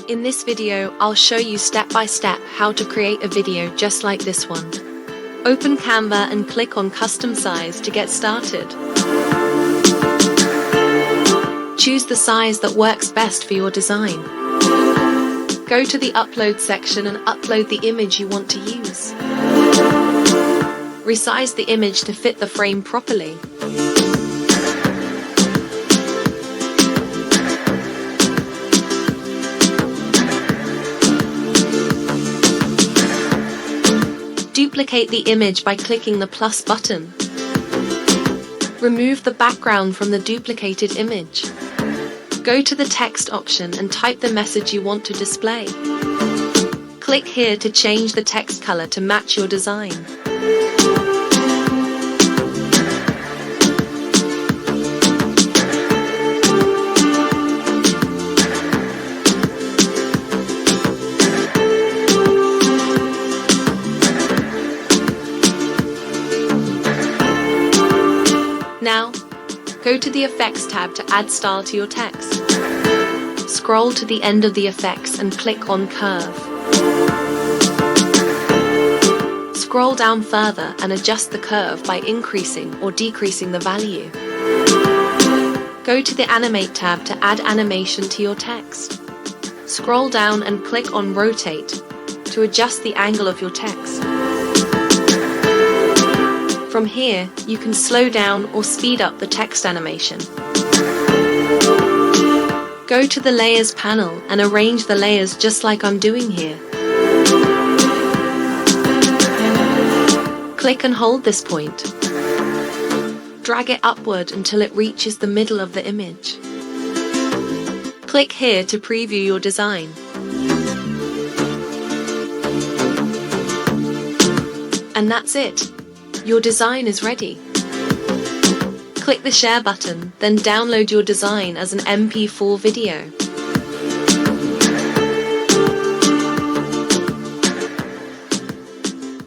In this video, I'll show you step by step how to create a video just like this one. Open Canva and click on Custom Size to get started. Choose the size that works best for your design. Go to the Upload section and upload the image you want to use. Resize the image to fit the frame properly. Duplicate the image by clicking the plus button. Remove the background from the duplicated image. Go to the text option and type the message you want to display. Click here to change the text color to match your design. Now, go to the Effects tab to add style to your text. Scroll to the end of the effects and click on Curve. Scroll down further and adjust the curve by increasing or decreasing the value. Go to the Animate tab to add animation to your text. Scroll down and click on Rotate to adjust the angle of your text. From here, you can slow down or speed up the text animation. Go to the Layers panel and arrange the layers just like I'm doing here. Click and hold this point. Drag it upward until it reaches the middle of the image. Click here to preview your design. And that's it. Your design is ready. Click the share button, then download your design as an MP4 video.